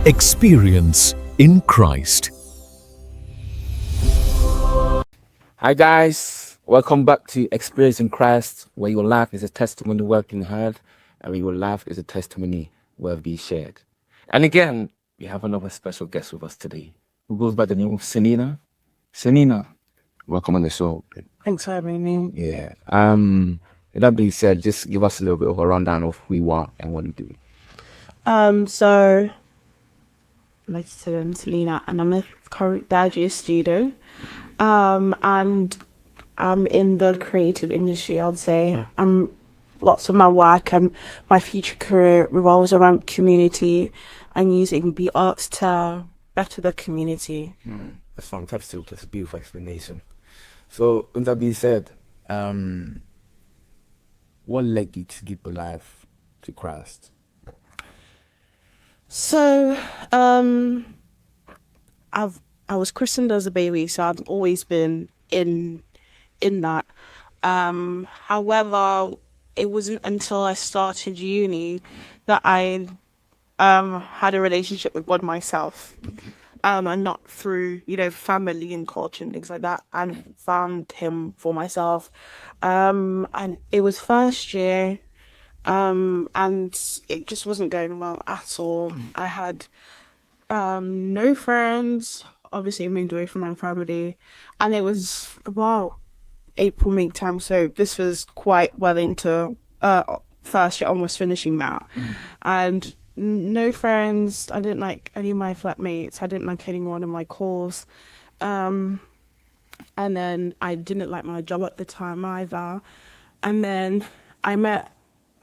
Experience in Christ. Hi guys, welcome back to Experience in Christ, where your life is a testimony worth being heard, and where your life is a testimony worth being shared. And again, we have another special guest with us today, who goes by the name of Selena. Selena, welcome on the show. Thanks for having me. Yeah. With that being said, just give us a little bit of a rundown of who you are and what you do. So, like I said, I'm Selena, and I'm a current graduate student. And I'm in the creative industry, I'd say. Lots of my work and my future career revolves around community and using the arts to better the community. That's fantastic. That's a beautiful explanation. So, with that being said, what led you to give your life to Christ? So, I was christened as a baby, so I've always been in that. However, it wasn't until I started uni that I had a relationship with God myself, and not through family and culture and things like that, and found Him for myself. And it was first year, and it just wasn't going well at all. I had no friends. Obviously, I moved away from my family, and it was about April, May time. So this was quite well into first year, almost finishing that, and no friends. I didn't like any of my flatmates. I didn't like anyone in my course, and then I didn't like my job at the time either. And then I met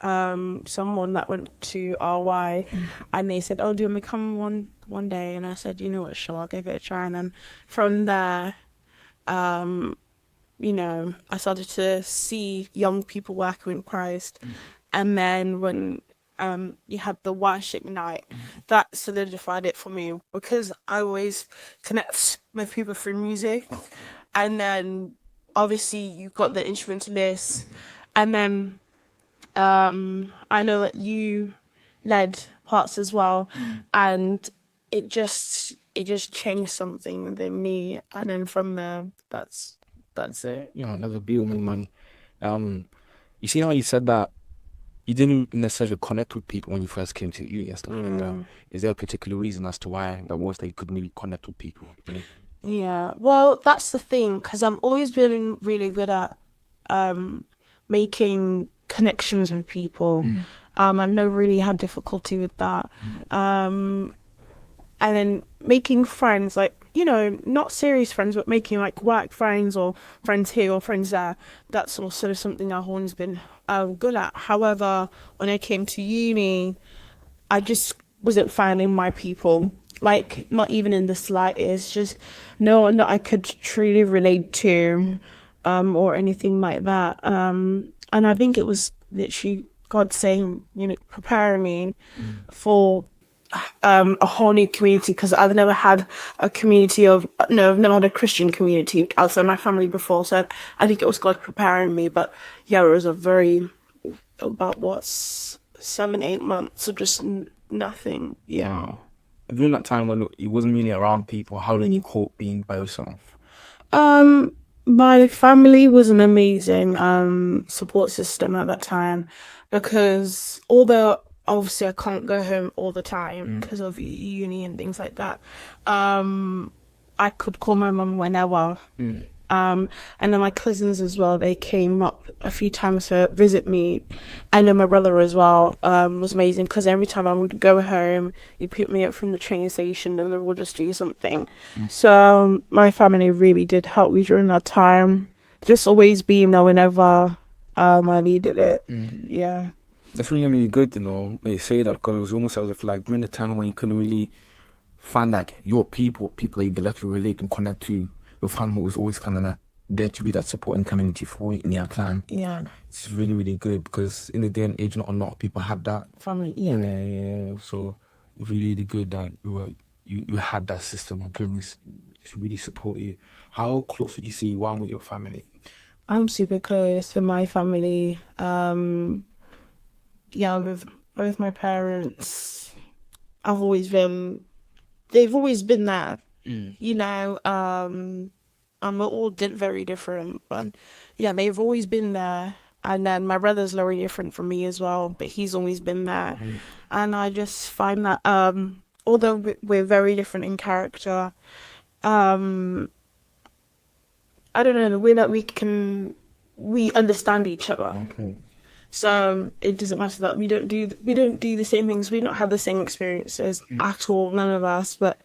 someone that went to RY, and they said, "Oh, do you want me to come one day?" And I said, "You know what, sure, I'll give it a try." And then from there, I started to see young people working with Christ. And then when you had the worship night, that solidified it for me, because I always connect with people through music. And then obviously you've got the instrumentalist, and then I know that you led parts as well, and it just changed something within me, and then from there, that's it. That's a beautiful man. You see how you said that you didn't necessarily connect with people when you first came to uni and stuff like that. Is there a particular reason as to why that was that you couldn't really connect with people? Yeah, well, that's the thing, because I've always been really good at making connections with people. I've never really had difficulty with that. And then making friends, like, not serious friends, but making like work friends or friends here or friends there. That's also something I've always been good at. However, when I came to uni, I just wasn't finding my people. Like, not even in the slightest, just no one that I could truly relate to, or anything like that. And I think it was literally God saying, preparing me for a whole new community, because I've never had a community I've never had a Christian community outside my family before. So I think it was God preparing me. But yeah, it was about 7-8 months of just nothing. Yeah. During that time when you wasn't really around people, how did you cope being by yourself? My family was an amazing support system at that time, because although obviously I can't go home all the time because of uni and things like that, I could call my mum whenever. And then my cousins as well, they came up a few times to visit me. And then my brother as well was amazing, because every time I would go home, he'd pick me up from the train station and then we'll just do something. So my family really did help me during that time. Just always being there whenever I needed it. Yeah. That's really, really good, when you say that, because it was almost as if, like, during the time when you couldn't really find, like, your people that you directly relate and connect to, your family was always kind of there to be that supporting community for you in your time. Yeah. It's really, really good, because in the day and age, not a lot of people have that. Family. Yeah. So, really, really good that you had that system of goodness to really support you. How close would you say you are with your family? I'm super close with my family. With both my parents, I've always been they've always been there, you know. And we're all very different, but yeah, they've always been there. And then my brother's very different from me as well, but he's always been there. And I just find that although we're very different in character, um, I don't know, the way that we understand each other. Okay. So it doesn't matter that we don't do the same things. We don't have the same experiences at all, none of us. But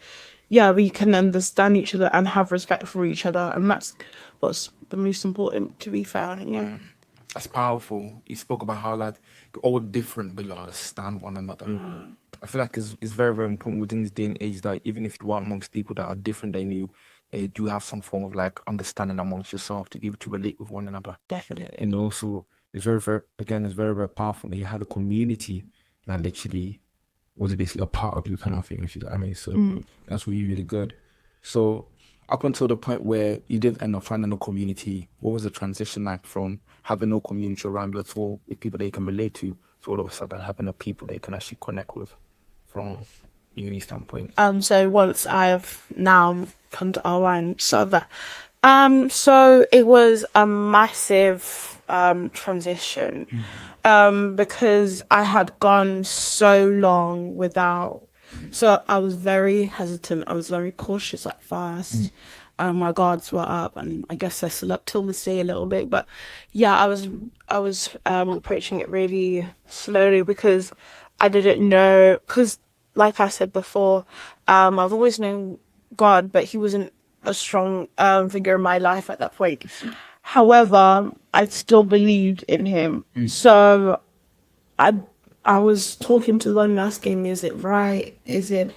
yeah, we can understand each other and have respect for each other, and that's what's the most important. To be fair, yeah. That's powerful. You spoke about how like we're all different, but you understand one another. I feel like it's very, very important within this day and age that even if you are amongst people that are different than you, you do have some form of like understanding amongst yourself to be able to relate with one another. Definitely. And also, it's very, very, again, it's very, very powerful that you had a community that literally was basically a part of you kind of thing, if you know what I mean. So that's really, really good. So up until the point where you did end up finding a community, what was the transition like from having no community around you at all, with people that you can relate to all of a sudden having a people that you can actually connect with from uni standpoint? So once I've now come to Ireland, so it was a massive transition, because I had gone so long without. So I was very hesitant. I was very cautious at first. My guards were up, and I guess they're still up till this day a little bit. But yeah, I was approaching it really slowly because I didn't know. Because, like I said before, I've always known God, but He wasn't a strong figure in my life at that point. However, I still believed in Him. So I was talking to them, asking me, is it right? Is it,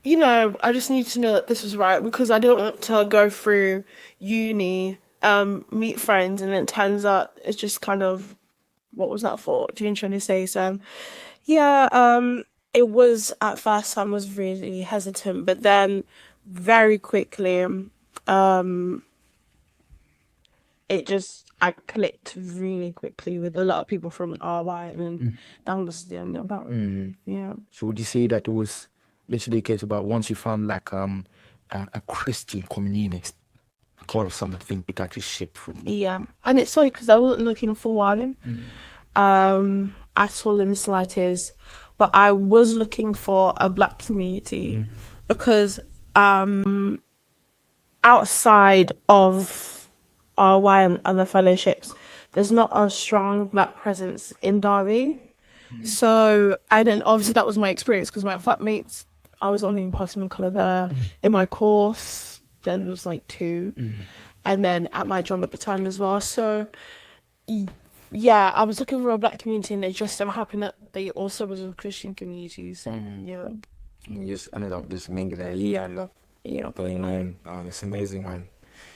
I just need to know that this is right, because I don't want to go through uni, meet friends, and it turns out it's just kind of, what was that for? Do you know what I'm trying to say? So, yeah, it was, at first I was really hesitant, but then very quickly, I clicked really quickly with a lot of people from RY, and that was the end of that. Yeah. So would you say that it was literally a case about once you found like a Christian communist, all of something it actually shipped from you? Yeah. And it's funny because I wasn't looking for one at all in the slightest, but I was looking for a black community because outside of RY and other fellowships, there's not a strong black presence in Derby. So, and then obviously that was my experience because my flatmates, I was only person of colour there. In my course, then there was like two. And then at my job at the time as well. So, yeah, I was looking for a black community, and it just so happened that they also was a Christian community. So, yeah. You just ended up just mingling. Yeah. Yeah. But, man, it's amazing, man.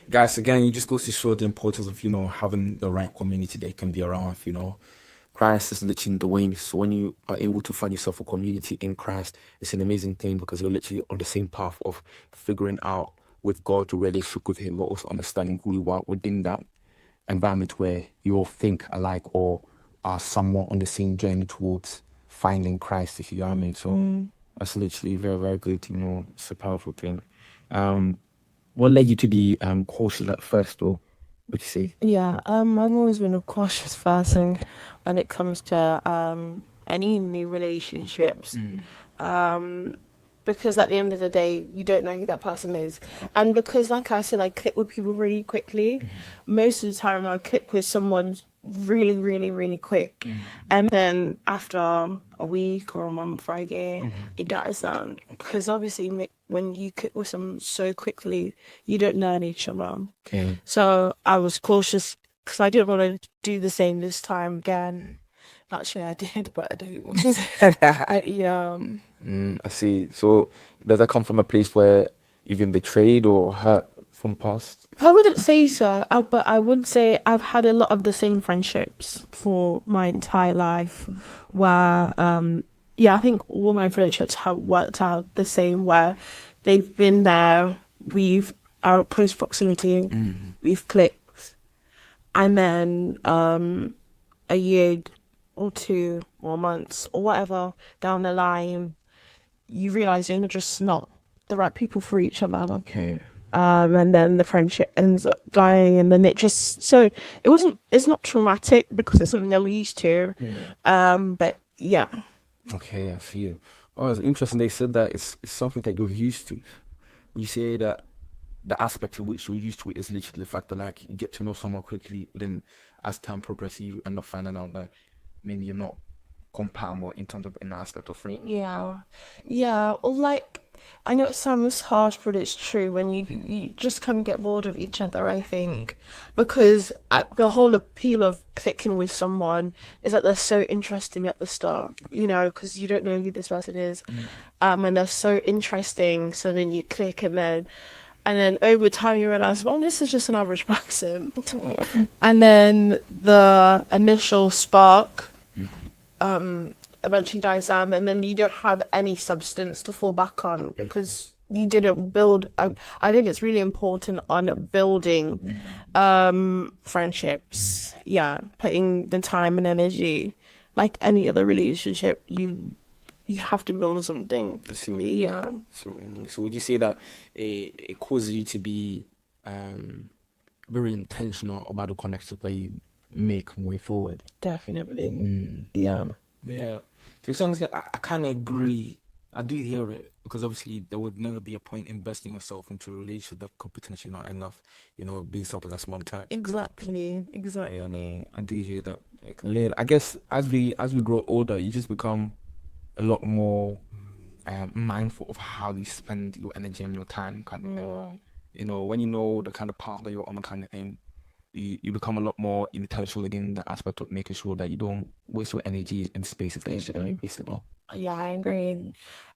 Guys, again, you just goes to show the importance of, having the right community that you can be around with, Christ is literally the way. So when you are able to find yourself a community in Christ, it's an amazing thing because you're literally on the same path of figuring out with God to really shook with Him, but also understanding who you are within that environment where you all think alike or are somewhat on the same journey towards finding Christ, if you know what I mean. So that's literally very, very good. It's a powerful thing. What led you to be cautious at first, or would you say? Yeah, I've always been a cautious person when it comes to any new relationships. Because at the end of the day, you don't know who that person is. And because, like I said, I click with people really quickly. Most of the time, I click with someone really, really, really quick. And then after a week or a month, I get it dies down. Because obviously, when you click with someone so quickly, you don't learn each other. Okay. So I was cautious because I didn't want to do the same this time again. Actually, I did, but I don't want to. I see. So does that come from a place where you've been betrayed or hurt from past? I wouldn't say so, but I would say I've had a lot of the same friendships for my entire life where, I think all my friendships have worked out the same, where they've been there, we've our close proximity, we've clicked, and then a year or 2 or months or whatever down the line, you realize you're just not the right people for each other. Okay. And then the friendship ends up dying, and then it's not traumatic because it's something they're used to. But yeah. Okay, I see it. Oh, it's interesting. They said that it's something that you're used to. You say that the aspect in which you're used to it is literally the fact that like you get to know someone quickly, then as time progresses, you end up finding out that maybe you're not compatible in terms of an aspect of friendship. Yeah, yeah. Or like, I know it sounds harsh, but it's true. When you just kind of get bored of each other, I think, because the whole appeal of clicking with someone is that they're so interesting at the start, because you don't know who this person is, and they're so interesting. So then you click, and then over time you realize, well, this is just an average person, and then the initial spark eventually dies down, and then you don't have any substance to fall back on because you didn't build. I think it's really important on building friendships. Yeah, putting the time and energy, like any other relationship, you have to build something. Yeah, So would you say that it causes you to be very intentional about the connections that you make way forward? definitely. Yeah. Yeah. To some extent, I kind of agree. I do hear it because obviously there would never be a point investing yourself into a relationship that could potentially not end up, being something that's long term. Exactly. I do hear that. Like, I guess as we grow older, you just become a lot more mindful of how you spend your energy and your time, kind of thing. When you know the kind of path that you're on, kind of thing, you become a lot more intellectual in the aspect of making sure that you don't waste your energy in spaces that you shouldn't, basically. Yeah, I agree.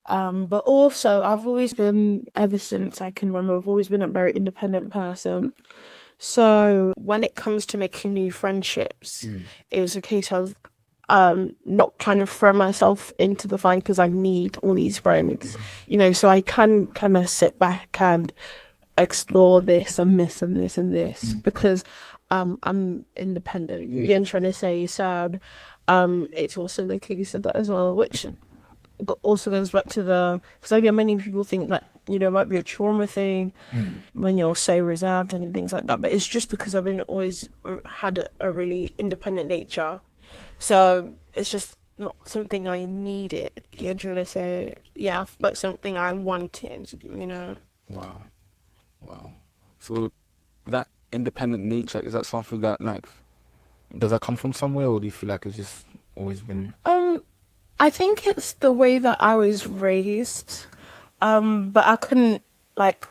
But also, I've always been, ever since I can remember, I've always been a very independent person. So when it comes to making new friendships, it was a case of not trying to throw myself into the fire because I need all these friends, so I can kind of sit back and explore this and this and this and this because I'm independent. You're trying to say so. It's also the case of that as well, which also goes back to because I know many people think that it might be a trauma thing when you're so reserved and things like that, but it's just because I've been always had a really independent nature, so it's just not something I needed. You're trying to say, yeah, but something I wanted. Wow. Wow. So that independent nature, is that something that like does that come from somewhere, or do you feel like it's just always been I think it's the way that I was raised, but I couldn't like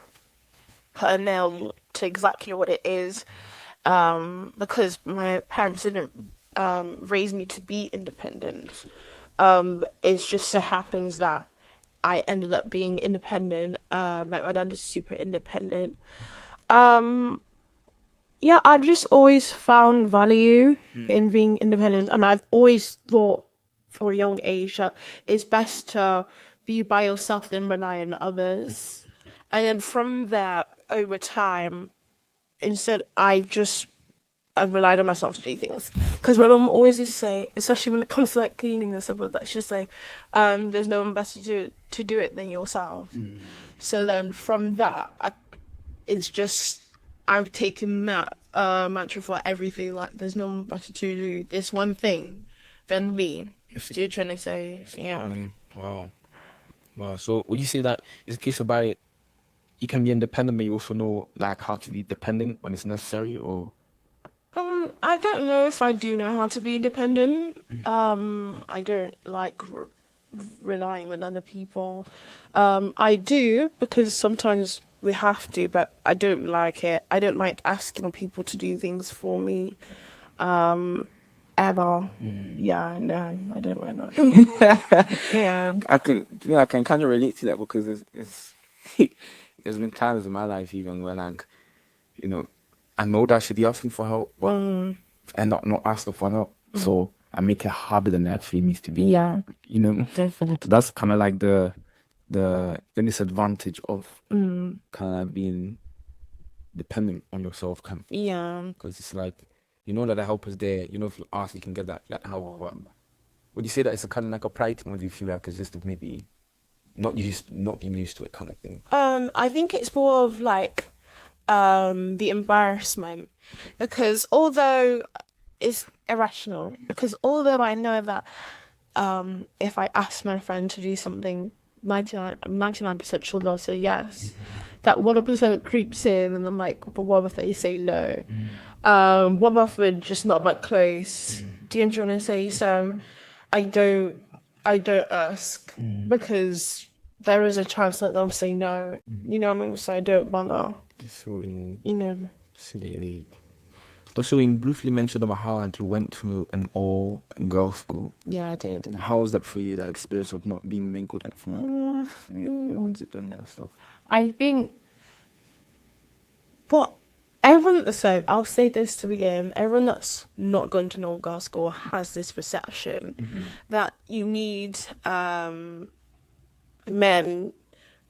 put a nail to exactly what it is, because my parents didn't raise me to be independent. It just so happens that I ended up being independent. Like my dad is super independent. Um, yeah, I just always found value in being independent, and I've always thought, for a young age, that it's best to be by yourself than rely on others. And then from there, over time, instead, I relied on myself to do things. Because my mum always used to say, especially when it comes to like cleaning and stuff like that, she'd say, "There's no one better to do it than yourself." So then from that, it's just I've taken that mantra for everything. Like, there's no one better to do this one thing than me. So you're trying to say, yeah. wow. Wow. So would you say that it's a case about it, you can be independent, but you also know like how to be dependent when it's necessary, or I don't know if I do know how to be independent. I don't like relying on other people. I do because sometimes we have to, but I don't like it. I don't like asking people to do things for me. Ever. Yeah, no, I don't like that. Yeah. I can kind of relate to that because it's there's been times in my life even where like, you know, I know that I should be asking for help, but end up not asking for help. So I make it harder than it actually needs to be. Yeah. So that's kind of like the disadvantage of kind of being dependent on yourself, kind of. Yeah. Because it's like you know that the help is there. You know if you ask, you can get that help. But would you say that it's a kind of like a pride thing, or do you feel like it's just maybe not being used to it kind of thing? I think it's more of like the embarrassment, because although it's irrational, because although I know that if I ask my friend to do something, 99% sure they'll say yes. That 1% creeps in, and I'm like, but what if they say no? What if we're just not that close? Do you know what I'm trying to say? So I don't ask because there is a chance that they'll say no. You know what I mean? So I don't bother. So You know. silly. Also, you briefly mentioned about how you went to an all-girls school. Yeah, I did. And how was that for you, that experience of not being mingled and from that stuff? I think what everyone, so I'll say this to begin, everyone that's not going to an all-girls school has this perception that you need men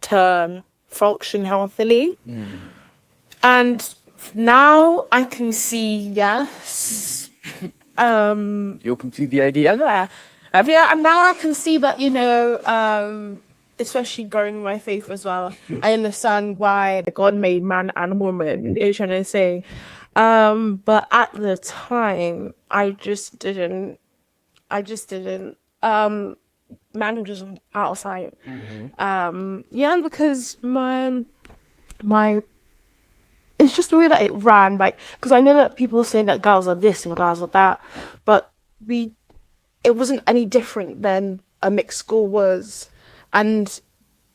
to function healthily. And now I can see yes. You're open to the idea? Yeah. Yeah, and now I can see that, you know, especially growing in my faith as well, I understand why God made man and woman, you're trying to say. But at the time, I just didn't. Man was just outside. Yeah, because my it's just the way that it ran, like, because I know that people saying that girls are this and girls are that, but it wasn't any different than a mixed school was. And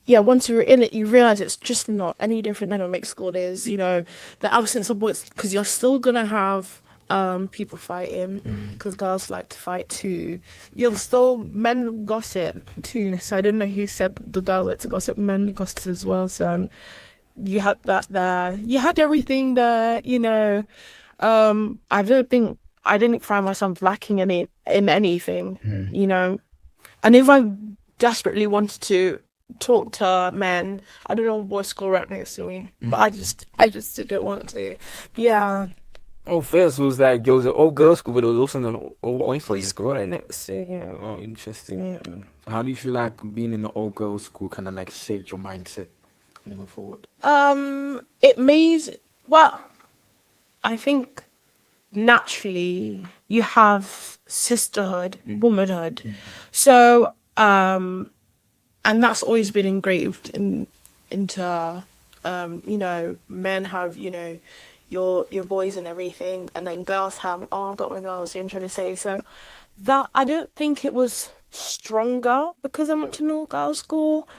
yeah, once you were in it, you realize it's just not any different than a mixed school is. You know, the absence of boys, because you're still gonna have people fighting, because girls like to fight too. You'll still men gossip too. So I don't know who said the girl like to gossip, men gossip as well. So you had that there. You had everything there. You know, I didn't find myself lacking in anything. You know, and if I desperately wanted to talk to men, I don't know what school right next to me, but I just didn't want to. Yeah. Oh, first was like there was an all-girls school, but there was also an all-boys school right next to it. Yeah. Oh, interesting. Yeah. How do you feel like being in an all-girls school kind of like shaped your mindset moving forward? It made, well, I think naturally you have sisterhood, womanhood. So, and that's always been engraved into, you know, men have, you know, your boys and everything, and then girls have, oh, I've got my girls, I'm trying to say. So that, I don't think it was stronger because I went to an all-girls school.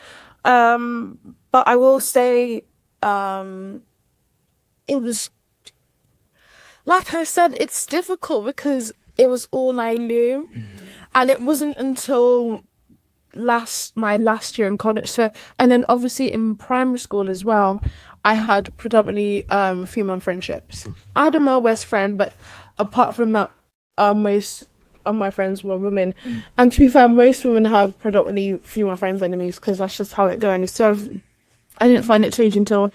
But I will say, it was, like I said, it's difficult because it was all I knew. And it wasn't until my last year in college. So, and then obviously in primary school as well, I had predominantly female friendships. I had a male best friend, but apart from that, most of my friends were women. And to be fair, most women have predominantly female friends enemies because that's just how it goes. So I didn't find it strange until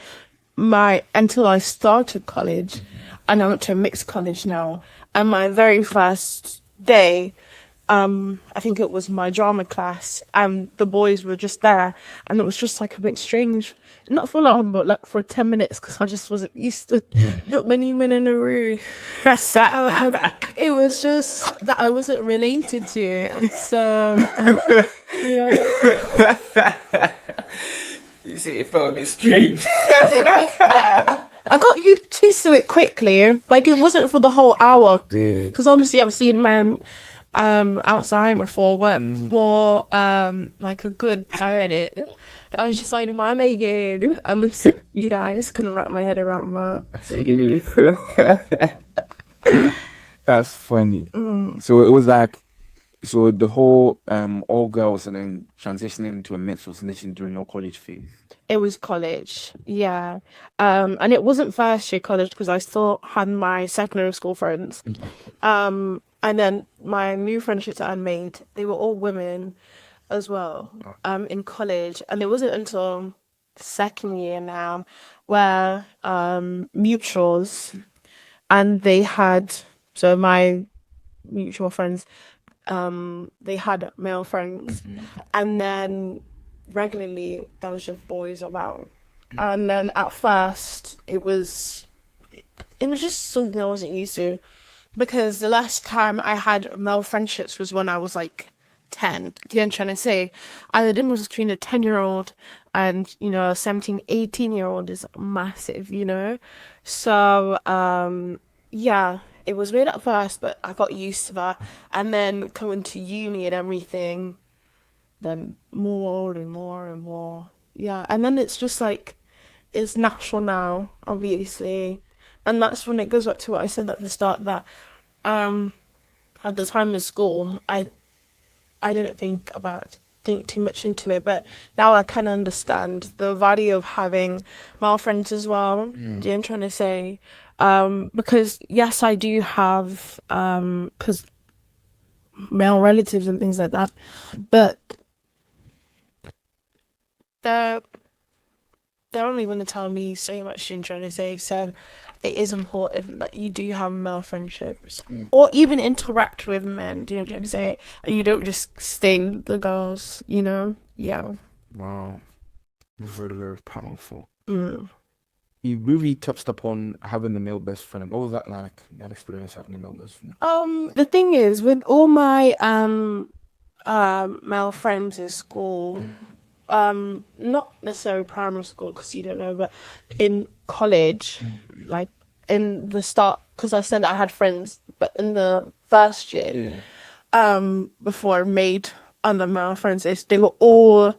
I started college, and I went to a mixed college now. And my very first day, I think it was my drama class, and the boys were just there, and it was just like a bit strange. Not for long, but like for 10 minutes, because I just wasn't used to not many men in a room. It was just that I wasn't related to. So, yeah. You see, it felt a bit strange. I got used to it quickly. Like, it wasn't for the whole hour. Because obviously I've seen men outside before for like a good hour in it. I was just like, what am I doing? You guys couldn't wrap my head around that. That's funny. So it was like, so the whole all girls and then transitioning into a mixed was initially during your college phase. It was college, yeah. And it wasn't first year college because I still had my secondary school friends. And then my new friendships that I made, they were all women as well, in college. And it wasn't until second year now where mutuals, and they had, so my mutual friends, they had male friends. And then regularly there was just boys around. And then at first it was just something I wasn't used to, because the last time I had male friendships was when I was like 10. Do you know what I'm trying to say? And the difference between a 10-year-old and, a 17, 18-year-old is massive, you know? So, yeah, it was weird at first, but I got used to that. And then coming to uni and everything, then more and more and more. Yeah, and then it's just like, it's natural now, obviously. And that's when it goes back to what I said at the start, that at the time in school, I didn't think too much into it, but now I kind of understand the value of having male friends as well. Do you know what I'm trying to say? Because yes, I do have cause male relatives and things like that, but they're they're only going to tell me so much. You know what I'm trying to say? So it is important that you do have male friendships, or even interact with men. Do you know what I'm saying? And you don't just sting the girls. Yeah. Wow, very, very powerful. Mm. You really touched upon having a male best friend. What was that like? That experience having a male best friend. The thing is, with all my male friends in school, not necessarily primary school because you don't know, but in college, like in the start, because I said I had friends, but in the first year, before I made other male friends, they were all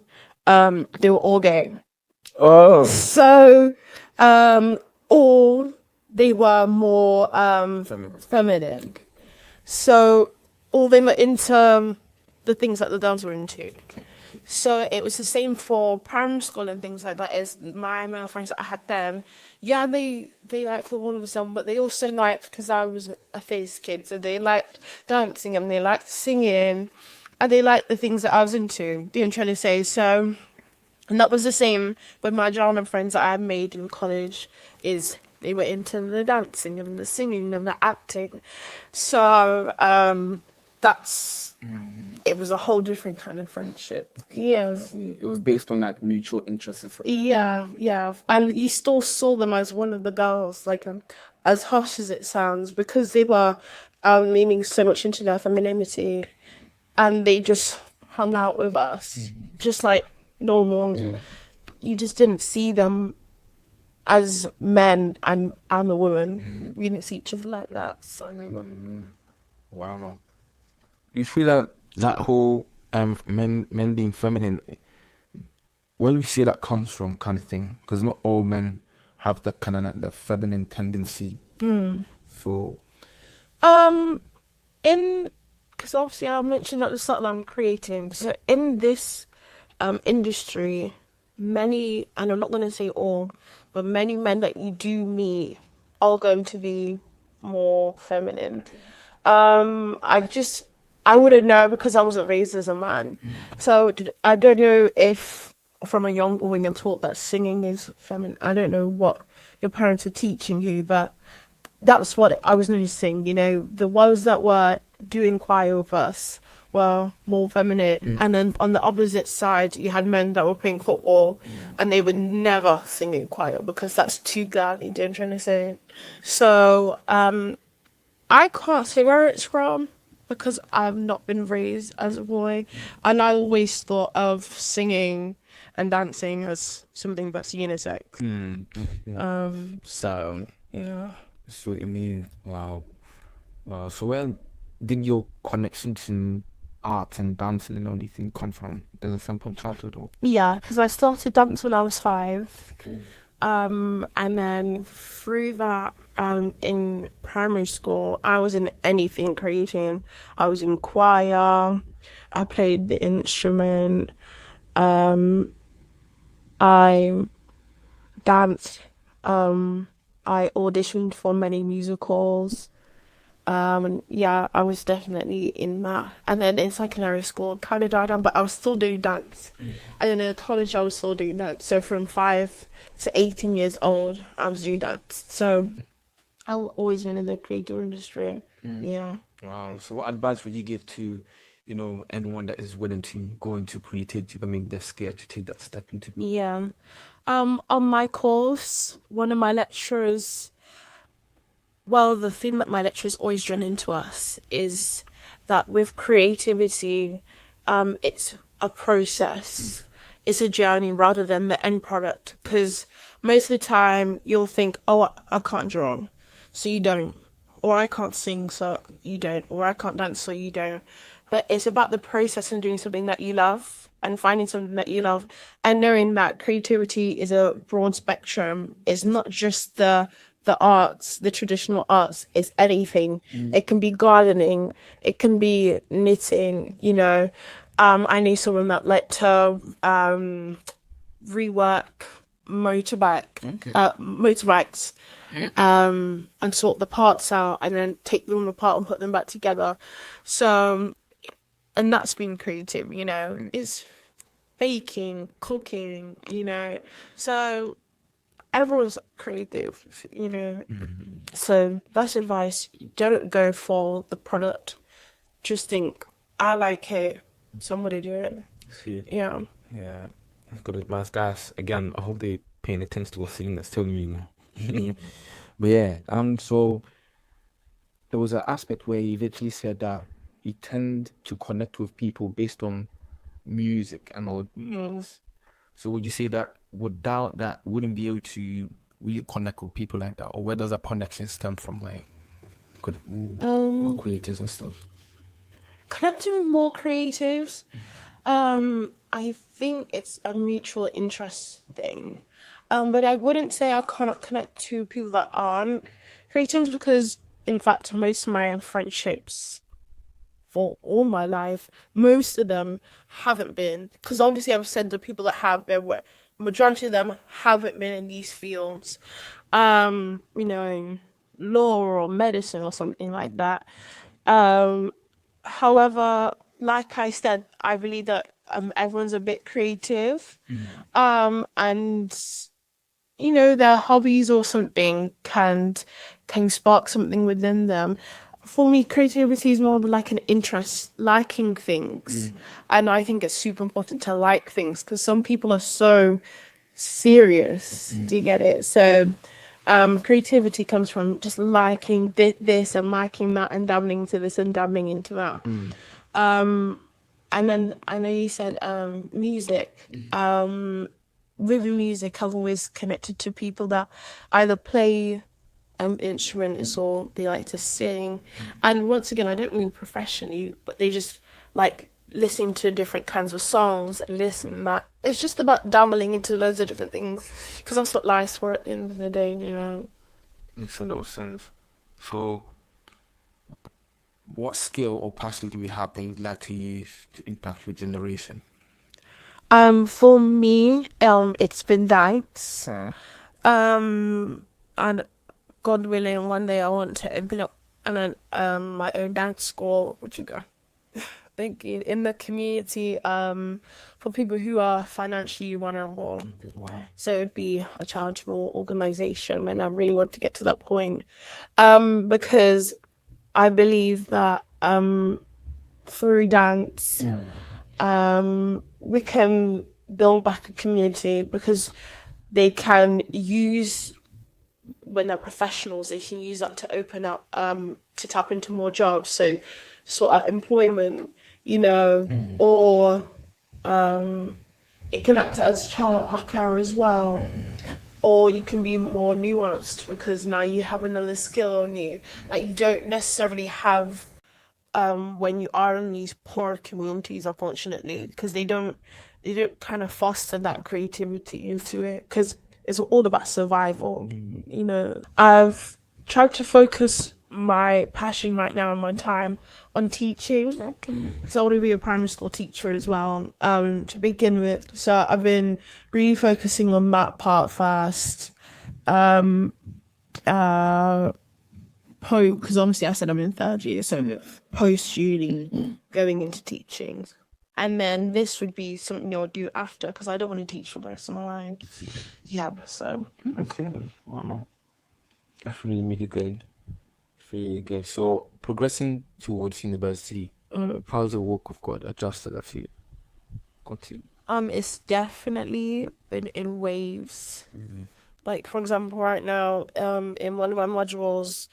gay. Oh, So, all they were more feminine. So, all they were into the things that the girls were into. So it was the same for primary school and things like that. As my male friends that I had then, yeah, they liked the one of them, but they also liked, because I was a face kid, so they liked dancing and they liked singing, and they liked the things that I was into. Do you know what I'm trying to say? So. And that was the same with my genre friends that I made in college, is they were into the dancing and the singing and the acting. So that's it was a whole different kind of friendship. Yeah. it was based on that mutual interest in friendship. Yeah. And you still saw them as one of the girls, like as harsh as it sounds, because they were leaning so much into their femininity, and they just hung out with us, just like normal. You just didn't see them as men, and I'm a woman. We didn't see each other like that. So Wow. You feel that whole men being feminine, where do you see that comes from, kind of thing? Because not all men have that kind of like the feminine tendency. So in because obviously I mentioned at the start that I'm creating. So in this industry, many, and I'm not going to say all, but many men that you do meet are going to be more feminine. I wouldn't know, because I wasn't raised as a man. So I don't know if from a young woman you're taught that singing is feminine. I don't know what your parents are teaching you, but that's what I was noticing. The ones that were doing choir with us were more feminine, and then on the opposite side, you had men that were playing football, and they would never sing in choir because that's too girly. Do you know what I'm trying to say? So I can't say where it's from, because I've not been raised as a boy, and I always thought of singing and dancing as something that's unisex. So yeah. that's what you mean. Wow. So where did your connection to art and dancing and everything come from? Does it come from childhood or? Yeah, because I started dance when I was 5. And then through that, in primary school, I was in anything creating. I was in choir. I played the instrument. I danced. I auditioned for many musicals. Yeah, I was definitely in that. And then in secondary school, kind of died down, but I was still doing dance. And then in college, I was still doing dance. So from 5 to 18 years old, I was doing dance. So I've always been in the creative industry. Yeah. Wow. So what advice would you give to anyone that is willing to go into creativity, I mean, they're scared to take that step into. Yeah. On my course, one of my lecturers, well, the thing that my lecturers always drill into us is that with creativity, it's a process, it's a journey rather than the end product. Because most of the time you'll think, oh, I can't draw, so you don't, or I can't sing, so you don't, or I can't dance, so you don't. But it's about the process and doing something that you love and finding something that you love and knowing that creativity is a broad spectrum. It's not just the arts, the traditional arts. It's anything. It can be gardening, it can be knitting, I knew someone that like to rework motorbikes and sort the parts out and then take them apart and put them back together. So, and that's been creative, it's baking, cooking, so everyone's creative, so that's advice. Don't go for the product, just think, I like it, somebody do it. See. Yeah. Yeah, that's good advice, guys. Again, I hope they paying attention to what Selena's telling me now. But yeah, so there was an aspect where he literally said that he tend to connect with people based on music and all. So would you say that without that wouldn't be able to really connect with people like that, or where does that connection stem from? Like, could creators and stuff. Connecting with more creatives, I think it's a mutual interest thing. But I wouldn't say I cannot connect to people that aren't creatives because, in fact, most of my friendships for all my life, most of them haven't been. Because obviously, I've said the people that have been, where majority of them haven't been in these fields, law or medicine or something like that. However, like I said, I believe that everyone's a bit creative, and their hobbies or something can spark something within them. For me, creativity is more of like an interest, liking things, and I think it's super important to like things because some people are so serious. Do you get it? So, creativity comes from just liking this and liking that and dabbling into this and dabbling into that. And then I know you said music. With music, I've always connected to people that either play instruments or they like to sing. And once again, I don't mean professionally, but they just like listening to different kinds of songs and listen that. It's just about dabbling into loads of different things because that's what life's for at the end of the day, Makes a lot of sense. So, what skill or passion do we have that you'd like to use to impact your generation? For me, it's been dance. And God willing, one day I want to open up my own dance school, which you go. Thank you. In the community, for people who are financially vulnerable. Wow. So it'd be a charitable organization, and I really want to get to that point. Because I believe that through dance, we can build back a community because they can use, when they're professionals, they can use that to open up, to tap into more jobs. So sort of employment, or it can act as childcare as well. Or you can be more nuanced because now you have another skill on you that you don't necessarily have when you are in these poor communities, unfortunately, because they don't kind of foster that creativity into it because it's all about survival. I've tried to focus my passion right now and my time on teaching because I want to be a primary school teacher as well, to begin with. So I've been really focusing on that part first. Because obviously I said I'm in third year, so post uni, going into teaching, and then this would be something I'll do after because I don't want to teach for the rest of my life. Yeah, so Okay. Wow. That's really, really good. Really good. So, progressing towards university, How's the walk with God adjusted after you continue? It's definitely been in waves. Like, for example, right now, in one of my modules,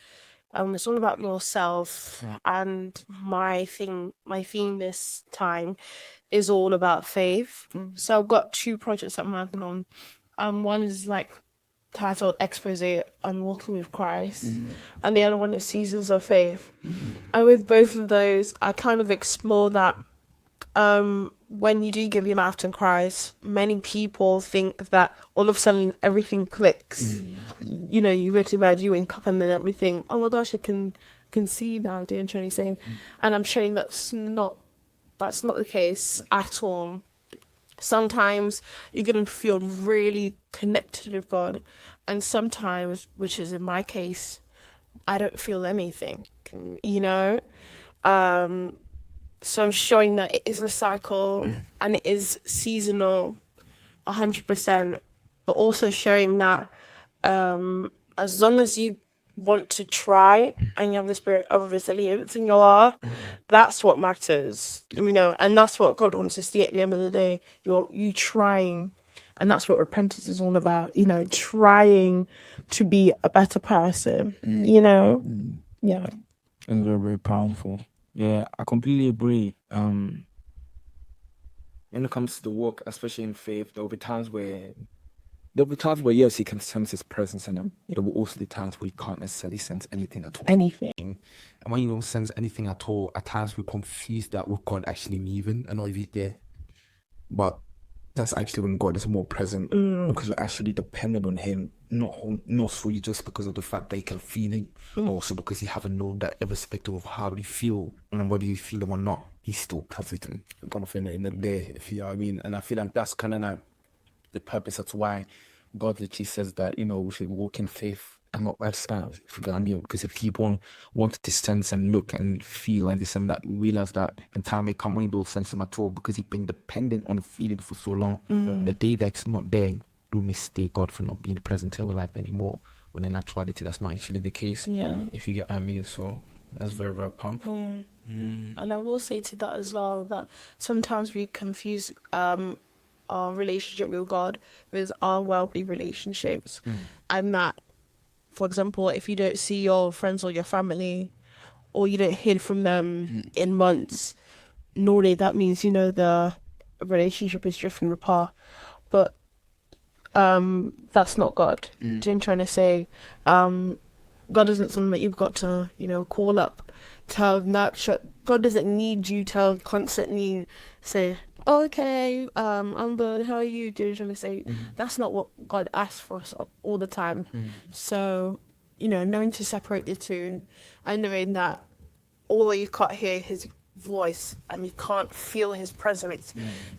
it's all about yourself, and my theme this time is all about faith. So I've got two projects I'm working on. One is like titled Expose on Walking with Christ, and the other one is Seasons of Faith. And with both of those, I kind of explore that when you do give your mouth to Christ, many people think that all of a sudden everything clicks. You know, you go to bed, you wake up, and then everything. Oh my gosh, I can see now. Do you know what I'm saying? And I'm showing that's not the case at all. Sometimes you're gonna feel really connected with God, and sometimes, which is in my case, I don't feel anything. You know. So I'm showing that it is a cycle and it is seasonal, 100%. But also showing that as long as you want to try and you have the spirit of resilience in your heart, that's what matters. You know, and that's what God wants to see at the end of the day. You trying. And that's what repentance is all about, you know, trying to be a better person, you know? Yeah. And very, very powerful. Yeah, I completely agree. When it comes to the walk, especially in faith, there'll be times where yes, you can sense his presence, and there will also be times where you can't necessarily sense anything at all. Anything. And when you don't sense anything at all, at times we confuse that with God actually moving and not even there. But that's actually when God is more present, because we're actually dependent on him, not fully just because of the fact that you can feel him, also because you haven't known that irrespective of how you feel and whether you feel him or not, he's still present kind of in the day, if you know what I mean. And I feel like that's kind of like the purpose. That's why God literally says that, you know, we should walk in faith and not by sight, if you know what I mean. Because if people want to sense and look and feel and this and that, realize that in time may come when you don't sense them at all, because you've been dependent on feeling for so long. The day that's not there, you mistake God for not being present in your life anymore, when in actuality that's not actually the case. Yeah. If you get what I mean. So that's very, very powerful. And I will say to that as well that sometimes we confuse our relationship with God with our worldly relationships, and that, for example, if you don't see your friends or your family, or you don't hear from them in months, normally that means, you know, the relationship is drifting apart. But that's not God. Do you know what I'm trying to say? God isn't something that you've got to, you know, call up, to nurture. God doesn't need you to constantly say, oh, okay, I'm good, how are you? Do you know what I'm trying to say? That's not what God asks for us all the time. So, you know, knowing to separate the two, and knowing that although you can't hear his voice and you can't feel his presence,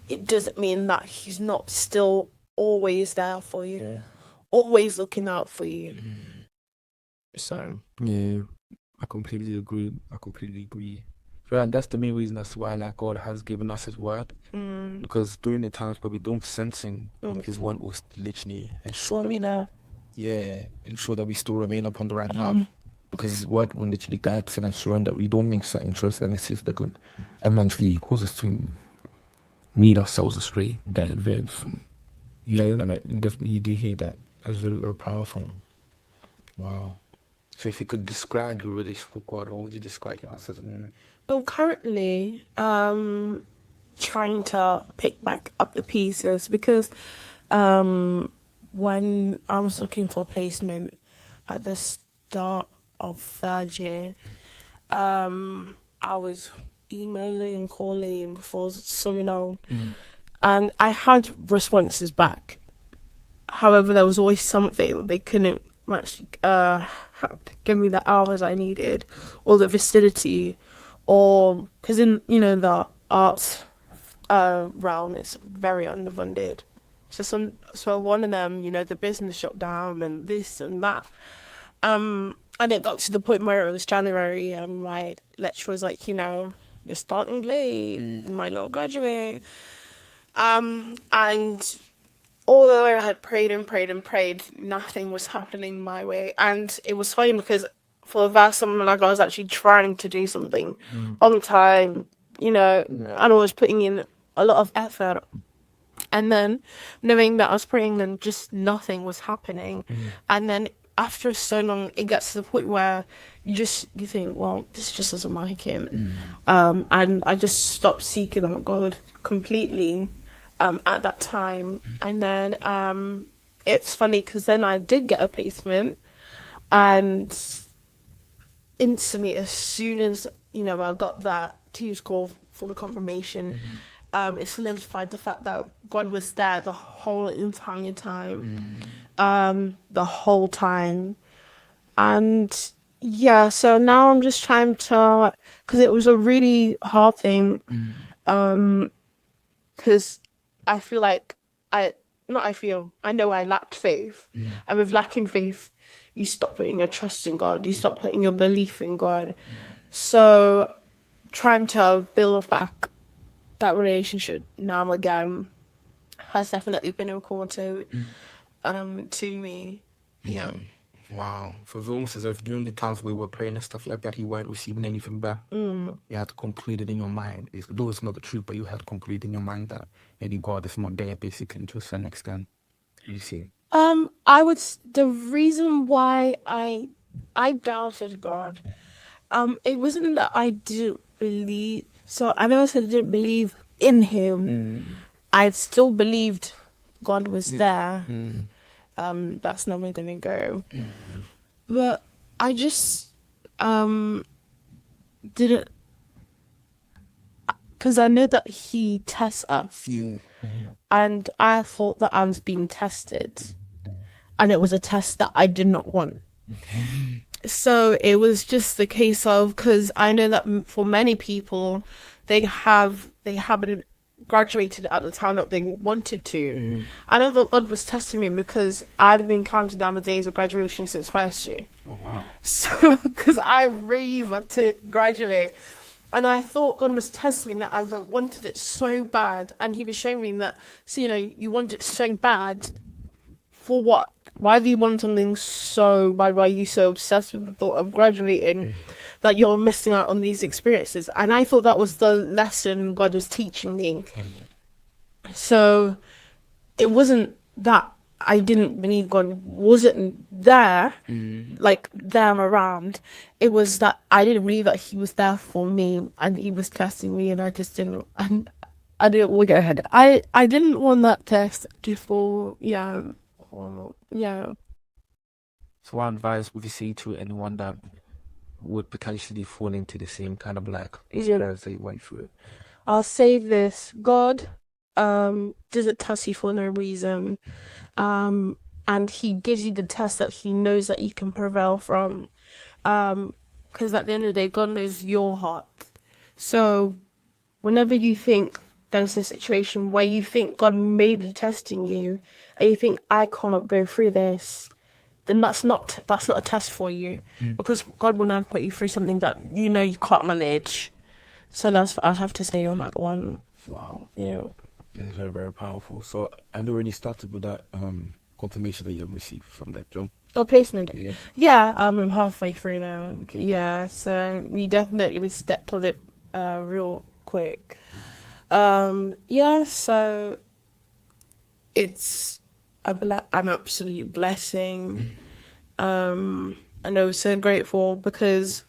it doesn't mean that he's not still always there for you, always looking out for you. So yeah, I completely agree. Yeah, and that's the main reason that's why like God has given us his word. Because during the times where we don't sense him, his word was literally ensure that we still remain upon the right path. Because his word will literally guide us and ensure that we don't make certain choices and it's that could eventually cause us to lead ourselves astray. That events. Yeah, and I definitely do hear that. That's very, very powerful. Wow. So if you could describe your relationship with God, what would you describe it as? Well, currently, trying to pick back up the pieces, because when I was looking for placement at the start of third year, I was emailing and calling for Selena, and I had responses back. However, there was always something they couldn't much give me the hours I needed, or the vicinity, or because in, you know, the arts realm it's very underfunded. So one of them, you know, the business shut down and this and that. And it got to the point where it was January and my lecturer was like, you know, you're starting late, you might not graduate. And although I had prayed and prayed and prayed, nothing was happening my way. And it was funny because for a vast time, like, I was actually trying to do something on time, and I was putting in a lot of effort. And then knowing that I was praying and just nothing was happening. And then after so long, it gets to the point where you think, well, this just doesn't like him. And I just stopped seeking out God completely at that time. And then it's funny because then I did get a placement, and instantly, as soon as I got that Teams call for the confirmation, it solidified the fact that God was there the whole entire time, the whole time. And yeah, so now I'm just trying to, because it was a really hard thing, because I feel like I know I lacked faith. And with lacking faith, you stop putting your trust in God, you stop putting your belief in God. So trying to build back that relationship now again has definitely been important to me. Yeah. Wow. So it's almost as if during the times we were praying and stuff like that, you weren't receiving anything back. You had to conclude it in your mind. Though it's not the truth, but you had to conclude in your mind that maybe God is not there, basically, to a certain extent. You see? The reason why I doubted God, it wasn't that I didn't believe. So I never said I didn't believe in Him. I still believed God was there. That's not where gonna go. But I just didn't, because I know that He tests us, and I thought that I was being tested, and it was a test that I did not want. So it was just the case of, because I know that for many people, they haven't graduated at the time that they wanted to. I know that God was testing me because I'd been counting down the days of graduation since first year. Oh, wow. So, because I really want to graduate. And I thought God was testing me, that I wanted it so bad. And He was showing me that, so, you want it so bad. For what? Why do you want something so bad? Why are you so obsessed with the thought of graduating that you're missing out on these experiences? And I thought that was the lesson God was teaching me. So it wasn't that I didn't believe God wasn't there, like there around. It was that I didn't believe that He was there for me, and He was testing me, and I just didn't. And I didn't want to go ahead. I didn't want that test before. Yeah. Yeah. So what advice would you say to anyone that would potentially fall into the same kind of as they went through it? I'll say this: God doesn't test you for no reason, and He gives you the test that He knows that you can prevail from, because at the end of the day, God knows your heart. So whenever you think there's a situation where you think God may be testing you, and you think, I cannot go through this, then that's not a test for you, because God will not put you through something that you can't manage. So that's what I have to say on that one. Wow. Yeah. It's very, very powerful. So I already started with that confirmation that you received from that job. Oh, placement. Yeah. I'm halfway through now. Okay. Yeah, so we definitely stepped on it real quick. Yeah, so it's an absolute blessing. And I was so grateful, because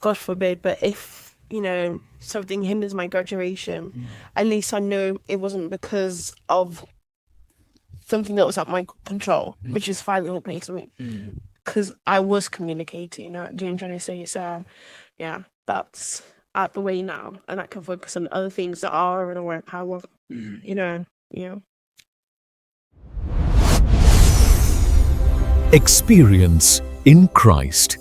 God forbid, but if something hinders my graduation, at least I know it wasn't because of something that was out my control, which is finding a placement, because I was communicating. Do you know what I'm trying to say? So yeah, that's out the way now, and I can focus on other things that are in a work power. Yeah. Experience in Christ.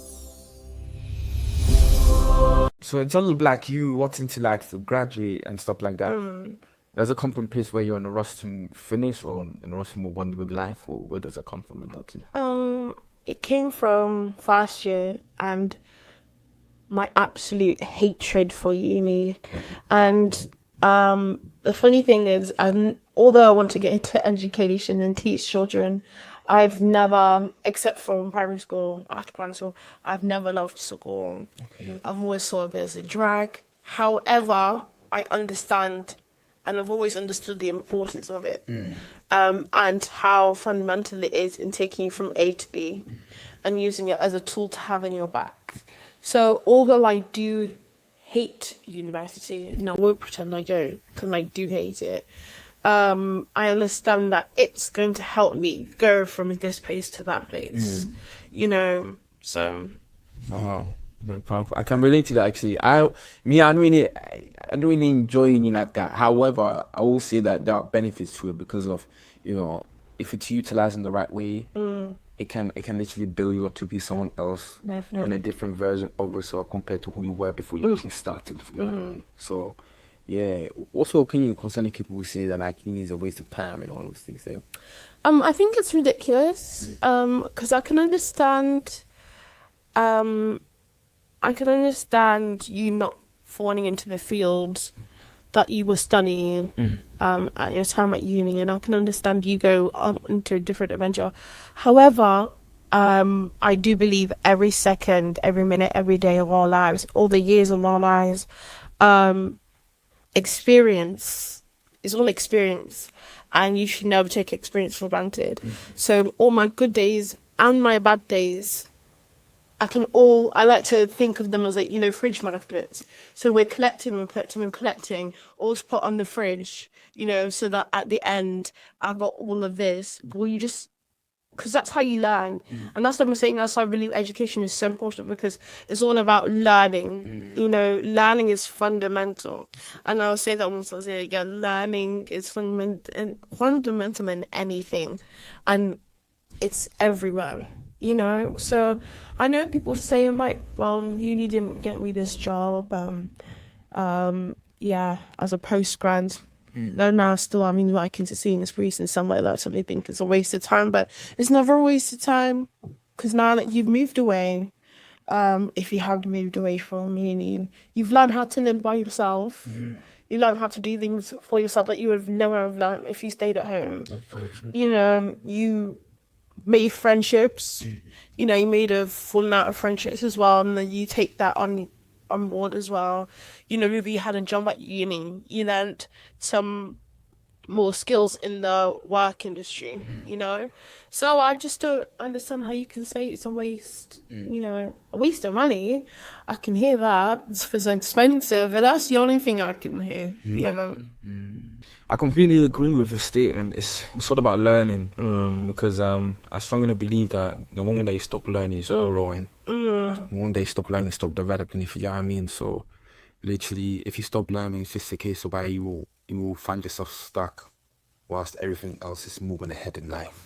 So in terms of you wanting to graduate and stuff like that, does it come from a place where you're in a rush to finish, or in a rush to move on with life, or where does it come from? It came from last year, and my absolute hatred for uni. And the funny thing is, although I want to get into education and teach children, I've never, except from primary school, after primary school, I've never loved school. Okay. I've always saw it as a drag. However, I understand, and I've always understood the importance of it, and how fundamental it is in taking you from A to B and using it as a tool to have in your back. So although I do hate university, and I won't pretend I don't, because I do hate it, I understand that it's going to help me go from this place to that place, so. Oh, very powerful. I can relate to that actually. I don't really enjoy uni like that. However, I will say that there are benefits to it because of, if it's utilized in the right way, it can literally build you up to be someone else and a different version of yourself compared to who you were before you even started. So, yeah. What's your opinion concerning people who say that like uni is a waste of time and all those things? So, I think it's ridiculous. Because I can understand. I can understand you not falling into the field that you were studying at your time at uni, and I can understand you go into a different adventure. However, I do believe every second, every minute, every day of our lives, all the years of our lives, experience is all experience, and you should never take experience for granted. So all my good days and my bad days, I like to think of them as like, fridge magnets. So we're collecting, all put on the fridge, so that at the end, I've got all of this. Well, because that's how you learn. And that's what I'm saying. That's why I believe education is so important, because it's all about learning. Learning is fundamental. And I'll say that once, I'll say it again, learning is fundamental in anything. And it's everywhere. So I know people say like, well, uni didn't get me this job, as a post-grad. No, now still I'm inviting to seeing Greece and somewhere like that, so they think it's a waste of time, but it's never a waste of time, because now that you've moved away, if you have moved away from uni, you've learned how to live by yourself. You learn how to do things for yourself that you would never have learned if you stayed at home. You made friendships, you made a falling out of friendships as well, and then you take that on board as well. Maybe you had a job at uni, you learned some more skills in the work industry, So I just don't understand how you can say it's a waste, a waste of money. I can hear that, it's expensive, but that's the only thing I can hear, I completely agree with the statement. It's all about learning, because I strongly believe that the moment that you stop learning, you stop growing. The moment that you stop learning, stop developing, if you know what I mean. So, literally, if you stop learning, it's just a case of where you will find yourself stuck whilst everything else is moving ahead in life.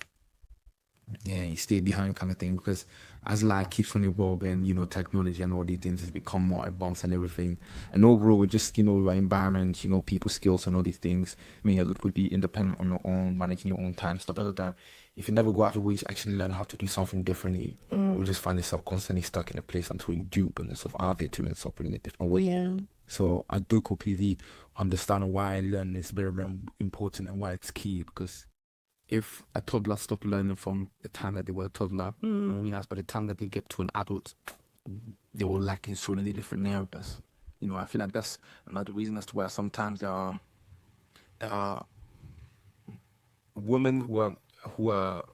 Yeah, you stay behind kind of thing, because as life keeps on evolving, technology and all these things has become more advanced and everything. And overall, with just, our environment, people's skills and all these things, you could be independent on your own, managing your own time, stuff like that. If you never go out of the way to actually learn how to do something differently, you'll just find yourself constantly stuck in a place until you do put yourself out there to yourself in a different way. Yeah. So I do completely understand why learning is very, very important and why it's key, because if a toddler stopped learning from the time that they were a toddler, by the time that they get to an adult, they will lack in so many different areas. I feel like that's another reason as to why sometimes there are women who are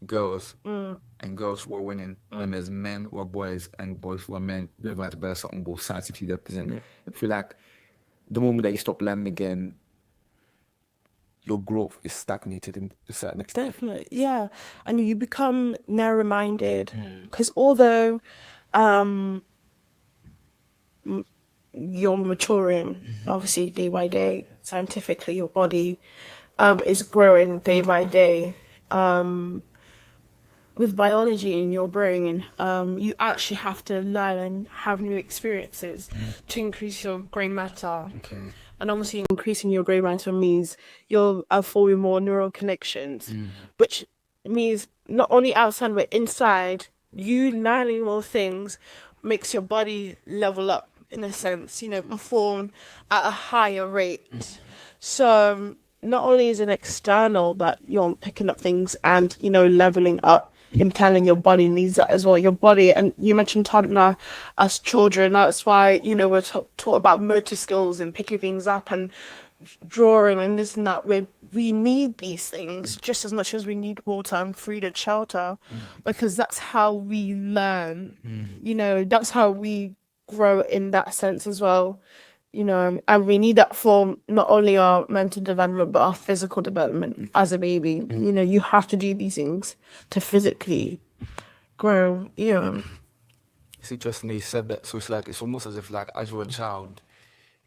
girls and girls who are women, and there's men who are boys and boys who are men, vice versa on both sides if you represent. I feel like the moment that you stop learning again, your growth is stagnated in a certain extent. Definitely, yeah. And you become narrow-minded, because although you're maturing, obviously day by day, scientifically your body is growing day by day. With biology in your brain, you actually have to learn and have new experiences to increase your brain matter. Okay. And obviously increasing your grey matter means you're forming more neural connections, which means not only outside but inside, you learning more things makes your body level up, in a sense, perform at a higher rate. So not only is it external that you're picking up things and, leveling up, impelling your body needs that as well. Your body, and you mentioned toddler as children. That's why, you know, we're taught about motor skills and picking things up and drawing and this and that. We need these things just as much as we need water and food and shelter, because that's how we learn. You know, that's how we grow in that sense as well. You know, and we need that for not only our mental development but our physical development as a baby. You know, you have to do these things to physically grow. You know. It's interesting you said that. So it's like, it's almost as if like as you're a child,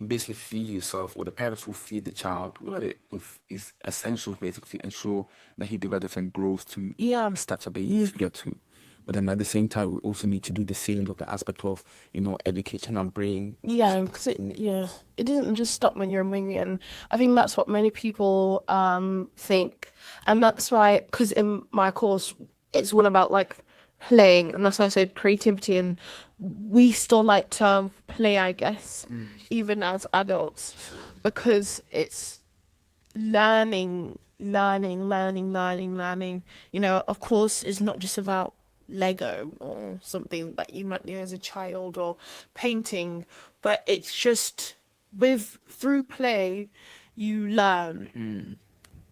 you basically feed yourself, or the parents will feed the child with his essentials basically to ensure that he develops and grows to the stature that he is get to. But then at the same time, we also need to do the same with the aspect of, you know, education and brain. Yeah, because it doesn't just stop when you're a minion. I think that's what many people think, and that's why, because in my course it's all about like playing, and that's why I said creativity, and we still like to play, I guess, even as adults, because it's learning. You know, of course, it's not just about Lego or something that you might do as a child, or painting, but it's just through play you learn.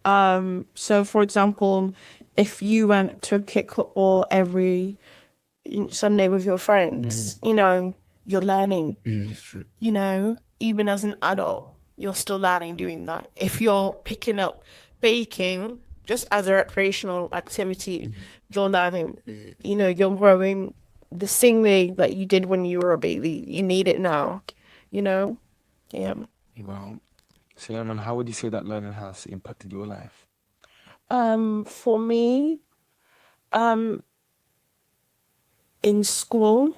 So for example, if you went to kick football every Sunday with your friends, you know, you're learning. It's true. You know, even as an adult, you're still learning doing that. If you're picking up baking just as a recreational activity, you're learning. You know, you're growing the same way that you did when you were a baby. You need it now, you know? Yeah. Well, Selena, how would you say that learning has impacted your life? For me, in school,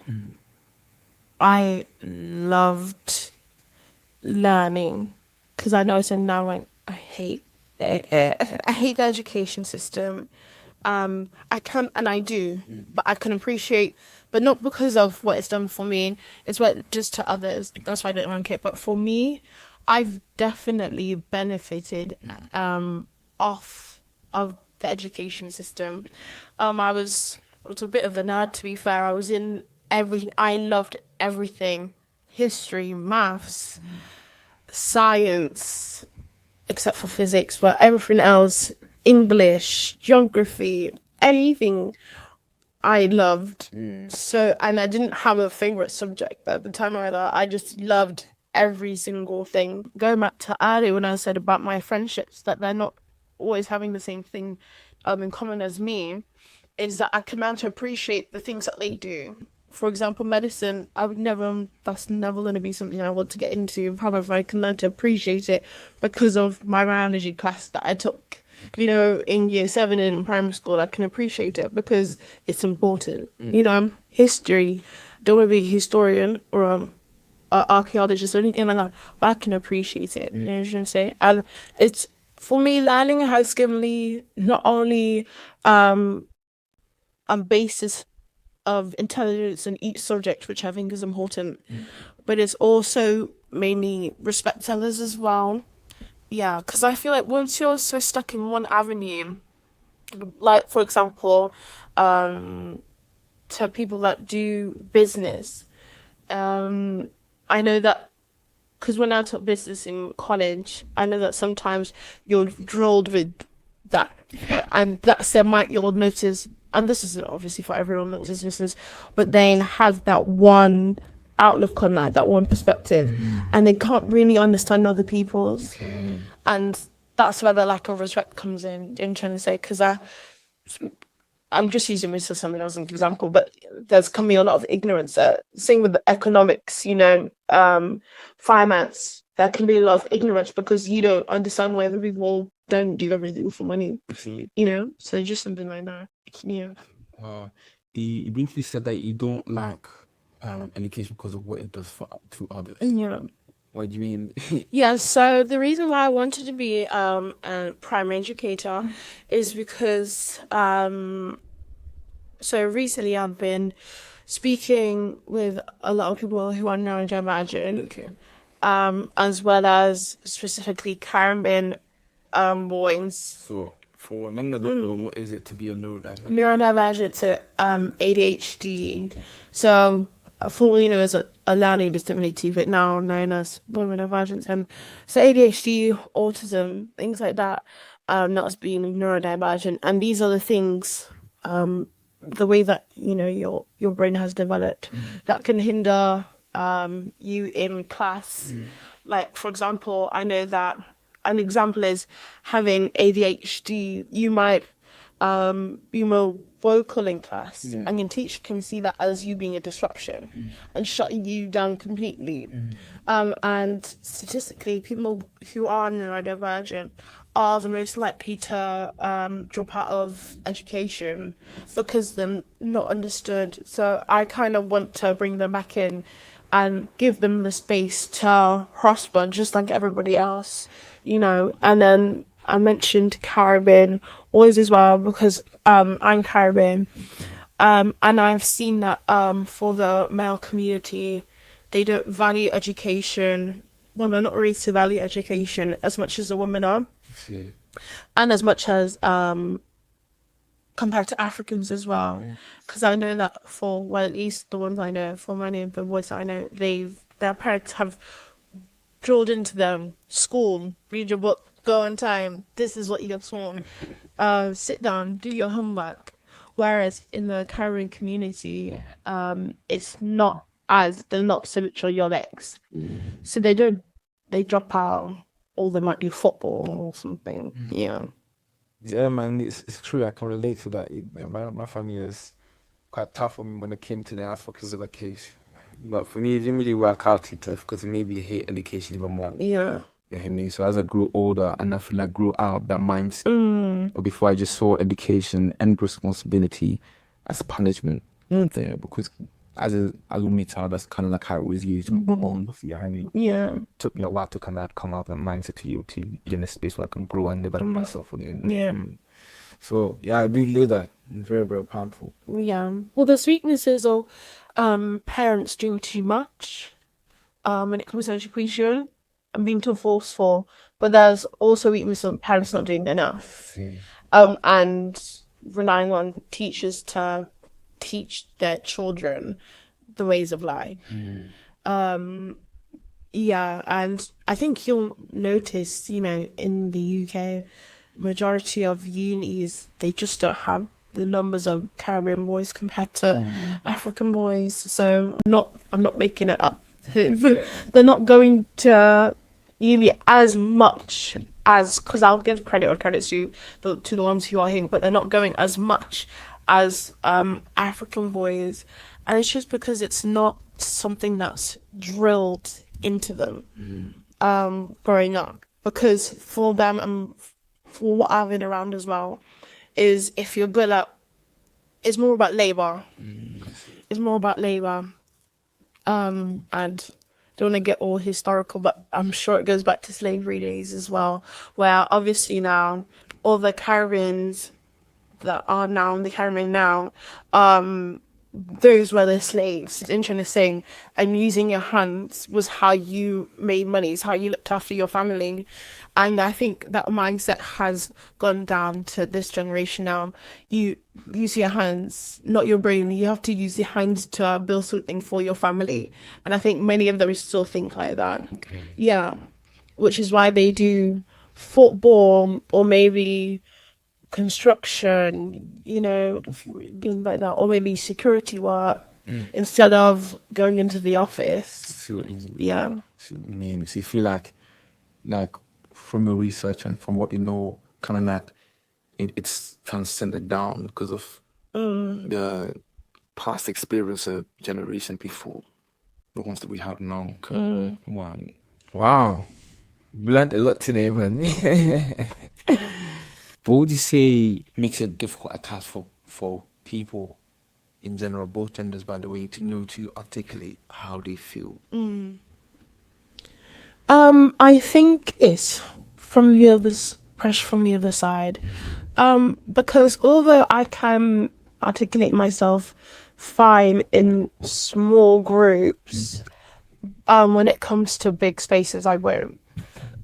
I loved learning, because I noticed now, like, I hate the education system. I can, and I do, but I can appreciate, but not because of what it's done for me. It's what it does to others. That's why I don't like it. But for me, I've definitely benefited off of the education system. I was a bit of a nerd, to be fair. I was in everything. I loved everything: history, maths, science, except for physics, but everything else, English, geography, anything I loved. So, and I didn't have a favorite subject at the time either. I just loved every single thing. Going back to earlier when I said about my friendships, that they're not always having the same thing in common as me, is that I can learn to appreciate the things that they do. For example, medicine, that's never going to be something I want to get into. However, I can learn to appreciate it because of my biology class that I took, you know, in year 7 in primary school. I can appreciate it because it's important. You know, history, don't want to be a historian or an archaeologist or anything like that, but I can appreciate it. You know what I'm saying? And it's, for me, learning has given me not only a basis of intelligence in each subject, which I think is important, but it's also made me respect others as well. Yeah, because I feel like once you're so stuck in one avenue, like for example, to people that do business, I know that, because when I took business in college, I know that sometimes you're drilled with that, and that's you'll notice, and this isn't obviously for everyone that businesses, but they have that one outlook on that one perspective, and they can't really understand other people's, and that's where the lack of respect comes in. I'm trying to say, because I'm just using this as something else as an example, but there's can be a lot of ignorance there. Same with the economics, you know, finance. There can be a lot of ignorance because you don't understand why other people don't do everything for money. You know, so just something like that. Yeah. You briefly said that you don't like education because of what it does to others. Yeah. What do you mean? Yeah, so the reason why I wanted to be a primary educator is because so recently I've been speaking with a lot of people who are neurodivergent, as well as specifically Caribbean boys. So For men that don't know, what is it to be a neurodivergent? Neurodivergent to ADHD. So, formerly known as a learning disability, but now known as neurodivergent. And so ADHD, autism, things like that, not as being neurodivergent. And these are the things, the way that, you know, your brain has developed that can hinder you in class. Like, for example, I know that an example is having ADHD. You might be more vocal in class, and your teacher can see that as you being a disruption and shutting you down completely. And statistically, people who are neurodivergent are the most likely to drop out of education because they're not understood. So I kind of want to bring them back in and give them the space to prosper just like everybody else, you know. And then I mentioned Caribbean always as well because I'm Caribbean, and I've seen that for the male community, they don't value education. Well, they're not raised to value education as much as the women are, and as much as compared to Africans as well. Because I know that at least the ones I know, for many of the boys that I know, their parents have drilled into them, school, read your book, go on time, this is what you're taught, sit down, do your homework. Whereas in the Caribbean community, it's not they're not so much on your legs. So they drop out, or they might do football or something. Yeah, man, it's true. I can relate to that. My family is quite tough on me when it came to the Africa's education. But for me, it didn't really work out too tough because it made me hate education even more. Yeah. You hear me? So as I grew older and I feel like I grew out of that mindset, or before I just saw education and responsibility as punishment there, because as a child, that's kind of like how it was used. Yeah. Took me a while to kind of come out of that mindset to be in a space where I can grow and develop myself. Yeah. So yeah, I really do that. It's very, very powerful. Yeah. Well, there's weaknesses of parents doing too much when it comes to education and being too forceful, but there's also weakness of parents not doing enough, and relying on teachers to teach their children the ways of life. Yeah, and I think you'll notice, you know, in the UK, majority of unis, they just don't have the numbers of Caribbean boys compared to African boys. So I'm not making it up. They're not going to uni as much as, because I'll give credit to the ones who are here, but they're not going as much as African boys, and it's just because it's not something that's drilled into them growing up. Because for them and for what I've been around as well, is if you're good at, it's more about labor. It's more about labor, and don't want to get all historical, but I'm sure it goes back to slavery days as well, where obviously now all the Caribbeans that are now in the Caribbean now, those were the slaves. It's interesting. And using your hands was how you made money, it's how you looked after your family. And I think that mindset has gone down to this generation now. You use your hands, not your brain. You have to use your hands to build something for your family. And I think many of them still think like that. Yeah. Which is why they do football or maybe construction, you know, things like that, or maybe security work instead of going into the office. Yeah. So you feel like from your research and from what you know, kind of like it's transcended down because of the past experience of generation before, the ones that we have now. Wow. We learned a lot today, man. What would you say makes it difficult at task for people in general, both genders, by the way, to know to articulate how they feel? I think it's from the pressure from the other side. Because although I can articulate myself fine in small groups, when it comes to big spaces, I won't.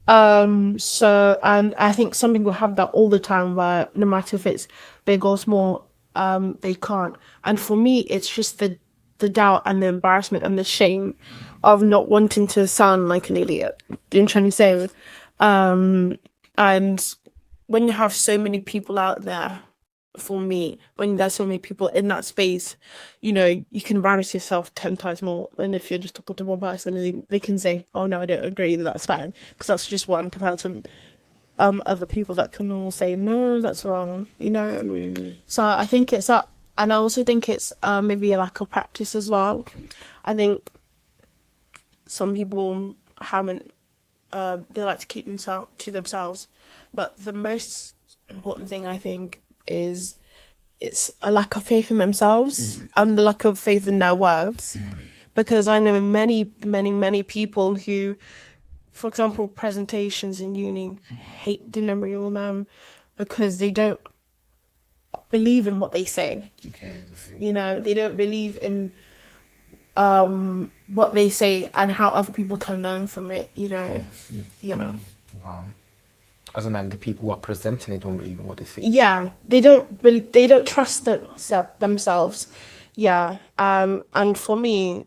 So, and I think some people have that all the time where no matter if it's big or small, they can't. And for me, it's just the doubt and the embarrassment and the shame of not wanting to sound like an idiot. You know what I'm trying to say? And when you have so many people out there, for me, when there's so many people in that space, you know, you can embarrass yourself 10 times more than if you're just talking to one person and they can say, oh no, I don't agree, that's fine. Because that's just one compared to other people that can all say, no, that's wrong, you know. So I think it's that. And I also think it's maybe a lack of practice as well. I think some people haven't, they like to keep themselves to themselves. But the most important thing I think is it's a lack of faith in themselves and the lack of faith in their words. Because I know many people who, for example, presentations in uni, hate delivering them because they don't believe in what they say. You know, they don't believe in what they say and how other people can learn from it, you know. Wow. As in, like, the people who are presenting it don't believe in what they say. Yeah, they don't trust themselves. Yeah. And for me,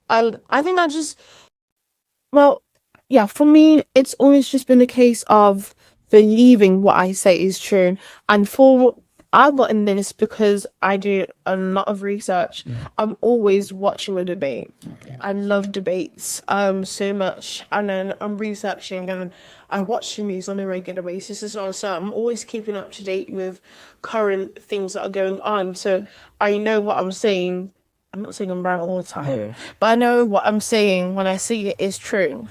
I think I just, well, yeah, for me, it's always just been a case of believing what I say is true. And for I've gotten this because I do a lot of research. I'm always watching a debate. I love debates so much. And then I'm researching and I watch the news on a regular basis as well. So I'm always keeping up to date with current things that are going on. So I know what I'm saying. I'm not saying I'm right all the time, but I know what I'm saying when I see it is true.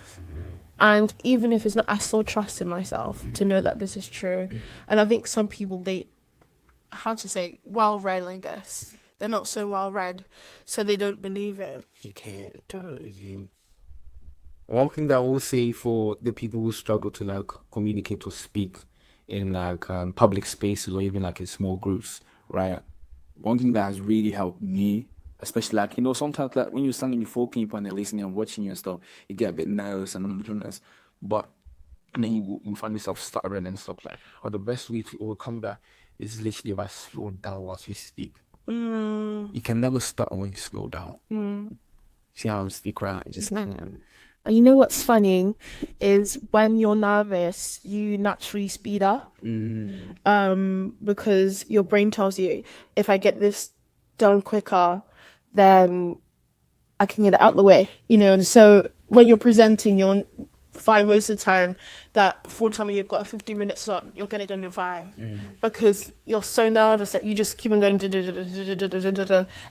And even if it's not, I still trust in myself to know that this is true. And I think some people, how to say, well read, I guess. They're not so well read, so they don't believe it. You can't tell. One thing that I will say for the people who struggle to like communicate or speak in like public spaces or even like in small groups, right? One thing that has really helped me, especially like, you know, sometimes like when you're standing before people and they're listening and watching you and stuff, you get a bit nervous and nervous, but and then you find yourself stuttering and stuff like. Or the best way to overcome that is literally by slowing down whilst you speak. You can never stutter when you slow down. See how I speak, right? Just And you know what's funny is when you're nervous, you naturally speed up. Because your brain tells you, if I get this done quicker, then I can get it out of the way, you know. And so when you're presenting, you're find most of the time that for time you've got a 15-minute slot, you'll get it done in 5 because you're so nervous that you just keep on going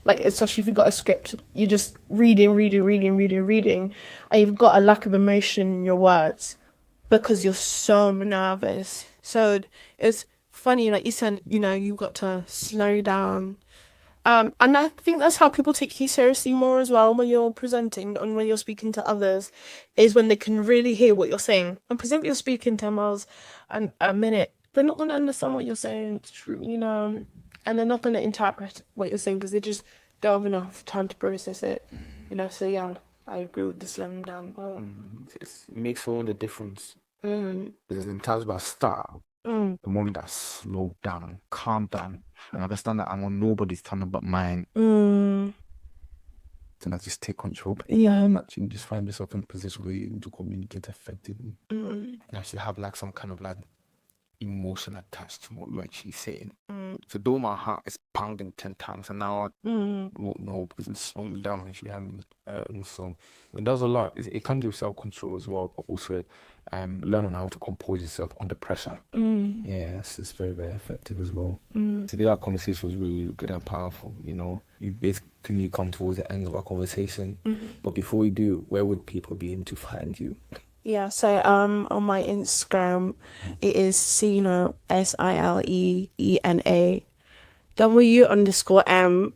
like, especially if you've got a script, you're just reading, and you've got a lack of emotion in your words because you're so nervous. So it's funny, like you said, you know, you've got to slow down. And I think that's how people take you seriously more as well when you're presenting and when you're speaking to others, is when they can really hear what you're saying. And present you're speaking 10 miles a minute, they're not going to understand what you're saying, you know, and they're not going to interpret what you're saying because they just don't have enough time to process it, you know. So yeah, I agree with the slowing down part. it makes all the difference. Because in terms of our style, the moment I slow down, calm down, and understand that I'm on nobody's turn but mine, then I just take control. But yeah, I'm actually just find myself in a position where you need to communicate effectively. And I should have like some kind of like emotion attached to what you're actually saying. So though my heart is pounding 10 times an hour, no, because it's slowing down if you have so it does a lot. It can do self-control as well, but also learning how to compose yourself under pressure. Yeah, it's very, very effective as well. Today our conversation was really, really good and powerful, you know. You basically come towards the end of our conversation. But before we do, where would people be able to find you? Yeah, so on my Instagram, it is Selena, SILEENA W_M,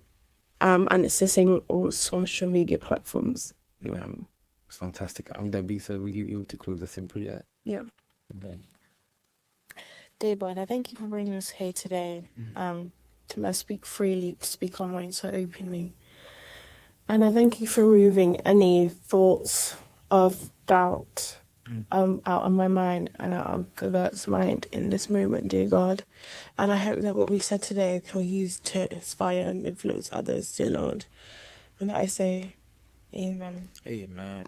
and it's the same on all social media platforms. Yeah, it's fantastic. I'm gonna be so we able to close the simple yet. Yeah. Okay. Dear boy, I thank you for bringing us here today. To speak freely, speak online so openly. And I thank you for removing any thoughts of doubt out of my mind and out of Gevert's mind in this moment, dear God. And I hope that what we said today can be used to inspire and influence others, dear Lord. And that I say, Amen. Amen.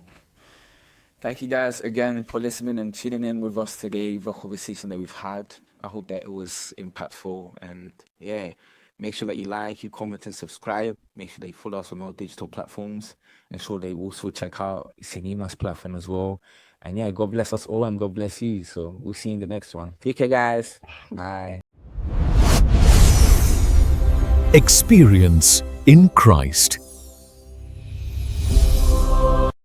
Thank you guys again for listening and tuning in with us today, the conversation that we've had. I hope that it was impactful, and yeah, make sure that you like, you comment and subscribe. Make sure that you follow us on all digital platforms. Ensure they also check out Selena's platform as well. And yeah, God bless us all and God bless you. So we'll see you in the next one. Take care, guys. Bye. Experience in Christ.